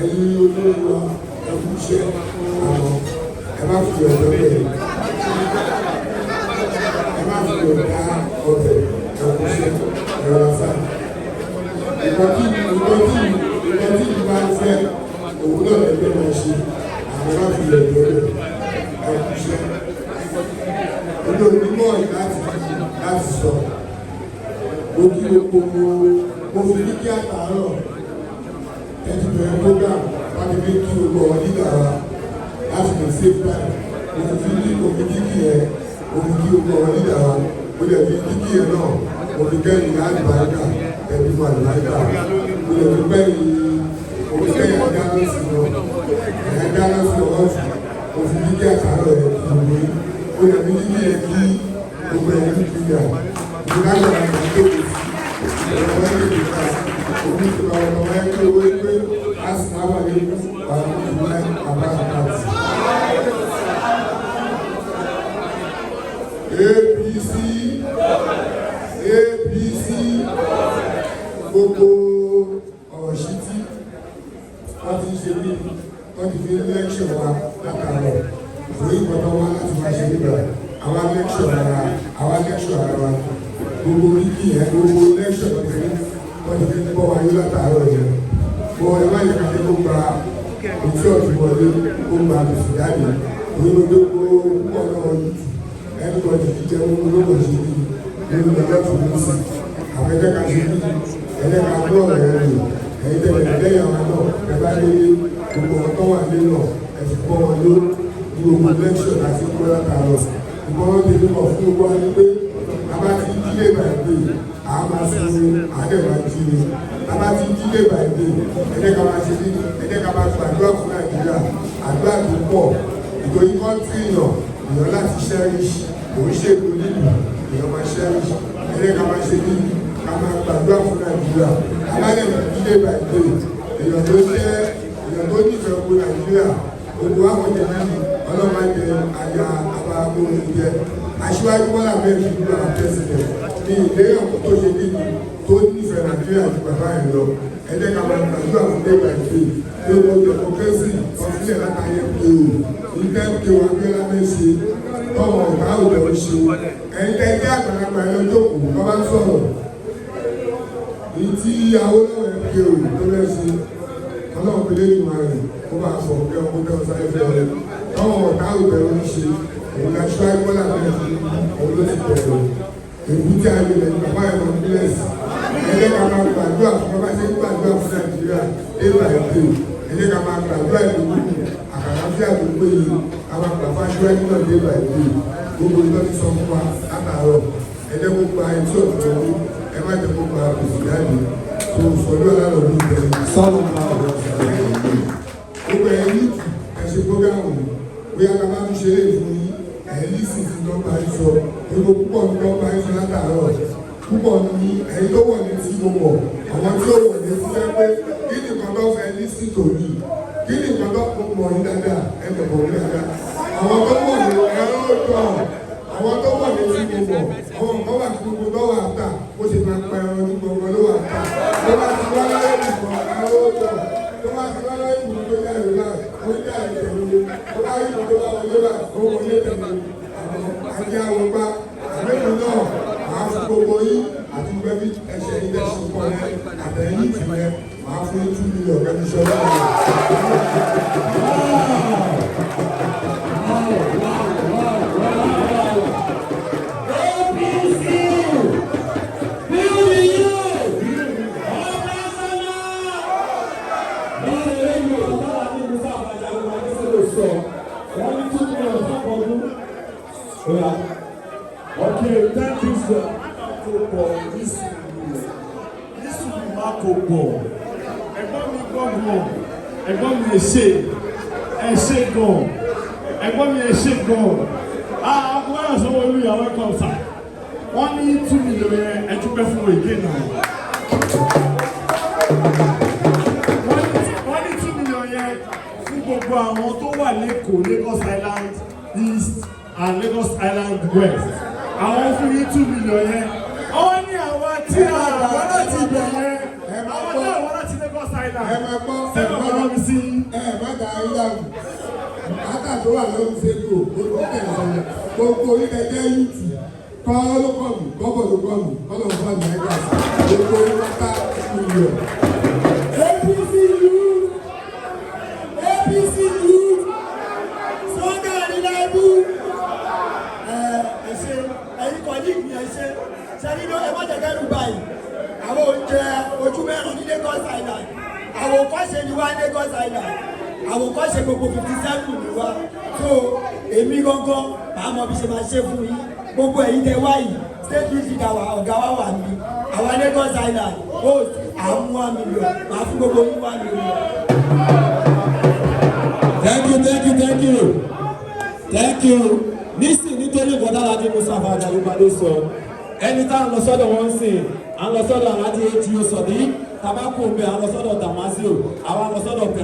ẹ̀yin olórí wa ẹ̀kú iṣẹ́ àwọn ẹ má fi ọ̀dọ́ bẹ̀rẹ̀ ẹ má fi ọ̀dá ọbẹ̀ ẹ̀kú iṣẹ́ ẹ̀rọ afá. ìkọ́tí ìbá fẹ́ òun náà lẹ́gbẹ́ máa ṣe àwọn má fi ọ̀dọ́ bẹ̀rẹ̀ ẹ̀kú iṣẹ́. olórí mọ́ láti sọ mo kí mo fi ní kí àtàárọ̀ ẹtù bẹ̀rẹ̀ program láti fi kí gbogbo ọ̀rọ̀ nígbà wa láti lè save time mo fi ní omi kíkì ẹ̀ omi kí gbogbo ọ̀rọ̀ nígbà wa mo lè fi kíkì ẹ̀ náà mo fi kẹ́yìn àdìbáríkà ẹbí fún àdìbáríkà mo lè fi kẹ́yìn àdánọ́sì náà àdánọ́sì ọ̀ọ́fù mo fi kíkì àtàárọ̀ ẹ̀ kí gbogbo yìí mo lè fi kíkì ẹ̀ kí gbogbo ẹ̀ ní kíkì ẹ̀ ìdájọ́ àgbà tó kù sí ìrọ̀lẹ́ ìdíkà òbí tó bá wọn wáyé pé owó pé a sì máa wà ní àwọn ìwé àbá àkáàtì. APC gbogbo ọ̀rọ̀ sí tí wọ́n ti ṣe bí wọ́n ti fi lẹ́kṣọ̀ wa látàrọ̀ òwe ìgbọ́dọ̀ wá láti máa ṣe nígbà àwọn lẹ́kṣọ̀ ara wa gbogbo kíkì yẹn gbogbo lẹ́kṣọ̀ tẹ̀lé wọ́n ti fi bọ́ wáyé látàárọ̀ yẹn bọ́ ẹ má yẹ kájẹ́ kó gba ojú ọ̀tún wọlé kó gba àbùsù jáde òyìnbó púpọ̀ náà yìí ẹni kan ti fi jẹun olóògùn ṣe bí nínú ẹgbẹ́ tó ní sí àwọn ẹgbẹ́ kan ṣe bí ẹgbẹ́ kan gbọ́ ọ̀rọ̀ ẹ̀ lò ẹ̀yin tẹ̀lé lẹ́yìn àwọn náà ẹ bá dé gbogbo ọ̀tọ́ wà nínú ẹ fi bọ́ wọn ló gbogbo lẹ́kṣọ̀ láti kó látàárọ̀ ìbọn ti fi kọ̀ fún gbogbo wa ní pé abá ti dílé bàgbé àmà fún àdẹ̀wà jíire abá ti dílé bàgbé ẹ̀jẹ̀ ká máa ṣe ní ẹ̀jẹ̀ ká máa gbàdúrà fún Nàìjíríà àdúrà tó pọ̀ ìtòyí kọ́ńtì èèyàn láti ṣẹ́ríṣ òun ṣètò nílùú èèyàn máa ṣẹ́ríṣ ẹ̀jẹ̀ ká máa ṣe ní ká máa gbàdúrà fún Nàìjíríà abádẹ̀wà dílé bàgbé èèyàn tó nífẹ̀ẹ́ ogun Nàìjíríà ogun àkọ́jẹ́ nínú ọlọ́mọdé àyà àbábọ̀rẹ̀ jẹ́ aṣíwájú Bọ́lá mẹ́rin ìlú àwọn pẹ́sidẹ̀ ní ilé ọ̀pọ̀ tó ṣe níbi tó nífẹ̀ẹ́ Nàìjíríà ju bàbá ẹ̀ lọ ẹ̀jẹ̀ ká máa gbàdúrà fún débà ìpè ní owó democracy ọ̀sílẹ̀ látàyè pé o ìtẹ́ pé wà pé lámẹ́sẹ̀ tọmọ ọ̀gá òjò ń ṣe ẹ̀yin tẹ́ jẹ́ àgbàlagbà ẹ̀ lọ́jọ́ kù kọ́ bá ń sọ̀rọ̀ èyí tí Awólọ́wọ̀ ẹ̀ pé o tó lẹ́sẹ̀ ọlọ́run pélé ìgbìmọ̀ rẹ̀ kó bá sọ pé ọkọ̀ tẹ́ ọ sáré fẹ́ rẹ̀ tọmọ ọ̀gá òjò ń ṣe òun aṣọ Bọ́lá mẹ́rin òun ló ti bẹ̀rẹ̀ èbú tí a lè lẹ́yìn bàbá ẹ̀ lọ bílẹ̀sì ẹ̀jẹ̀ ká máa gbàdúrà fún bàbá ṣe ń gbàdúrà fún Nàìjíríà éèbà èdè ẹ̀jẹ̀ ká máa gbàdúrà ìlú àkàràfíà tó péye ká máa gbà fún aṣíwájú náà éèbà èdè gbogbo ìlú ti sọ fún wa látàárọ̀ ẹ̀jẹ̀ kó gba etí ọ̀tún ọdún ẹ má jẹ́ kó gba òsì jáde tó sọ̀rọ̀ alárọ̀ ní ìbẹ̀rẹ̀ gbogbo ẹ̀yìn ẹ̀ṣẹ̀ gbọ́gáwò bóyá ká má tún ṣe é fún yín ẹ̀yìn sì ti lọ́ parí sọ gbogbo púpọ̀ ní lọ́ parí sọ látàárọ̀ púpọ̀ ní ẹ̀yìn tó wọ̀ ní tí mo wọ̀ àwọn tí ó wọ̀ ní ti fẹ́ pé kí ni nǹkan tó fẹ́ ní sí tòní kí ni nǹkan tó mọ̀ ní dáadáa ẹ̀mọ̀ mọ̀ ní dáadáa àwọn tó wọ̀ ní ẹ̀rọ tó àwọn tó wọ̀ ní tí mo wọ̀ àwọn nǹkan wà tí gbogbo tó wà tà ó sì máa pa ẹran ní gbogbo ló wà tà tó bá ti wá láyé nìkan ẹ̀rọ tó tó bá ti wá láyé nìkan tó yára láì ó yára tẹ̀lé tó bá yí nìkan tó bá wọlé bá ó wọlé tẹ̀lé àti àwọn bá àbẹ́rù náà máa fún gbogbo yín àti gbẹ́bí ẹsẹ̀ ilé ẹ̀sìn kan rẹ̀ àtẹ̀yìn ìtìlẹ̀ máa fún 2 mílíọ̀nù gẹ́gẹ́ sọ́dọ̀ Okay, thank you, sir. This will be Marco Ball. Ẹ̀gbọ́n mi ẹ̀ṣẹ̀ gan. Ẹ̀gbọ́n mi ẹ̀ṣẹ̀ gan. Àwọn ẹ̀ṣọ́ wọlé ìyàwó ẹ̀kọ́ ọ̀sà. Wọ́n ní 2 million yẹn ẹ̀túpẹ́ fún èké náà. Wọ́n ní 2 million yẹn fún gbogbo àwọn tó wà lẹ́kọ̀ọ́ Lagos Island East and Lagos Island West. Àwọn fún yín 2 million yẹn. Wọ́n ní àwọn tí àwọn láti ibẹ̀ yẹn. Àwọn tí àwọn láti Lagos Island. ẹ máa gbọ́ Sẹ́wọ̀n kan rán mi sí. má dà á yíyá o bàtà tó wà lóhùn fẹ́kọ̀ọ́ gbogbo tẹ̀sán gbogbo oníkẹ́jẹ́ yìí kọ́ ló kọ́ mi kọ́bọ̀ ló kọ́ mi kọ́lọ̀ fún àmì ẹ̀ka gbogbo oníkẹ́ta ìlú. APC youth APC youth Sunday Adelabu. ẹ̀yin kọ́lí mi ẹ ṣe sẹ́ni ló ẹ má jẹ́ kẹ́rù báyìí àwọn oúnjẹ ojú mẹ́rin ní Lagos Island àwòkọ́ṣe ni wá Lagos Island àwòkọ́ṣe gbogbo 57 ni wá so èmi gangan màá mọ bí ṣe máa ṣe fún yín gbogbo ẹ̀yin tẹ wá yìí state youth leader wa ọ̀gá wa wà níbí àwa Lagos Island host àwọn 1 million màá fún gbogbo yín 1 million. Thank you. Nísìn nítorí ìbọ̀dá Alhaji Mustapha Àjàyí sọ ẹni tá à ń lọ sọ́dọ̀ wọn sìn à ń lọ sọ́dọ̀ Alhaji AGO Sodiq tabako bẹ́ẹ̀ à ń lọ sọ́dọ̀ Damasio àwọn à ń lọ sọ́dọ̀ pẹ̀lú.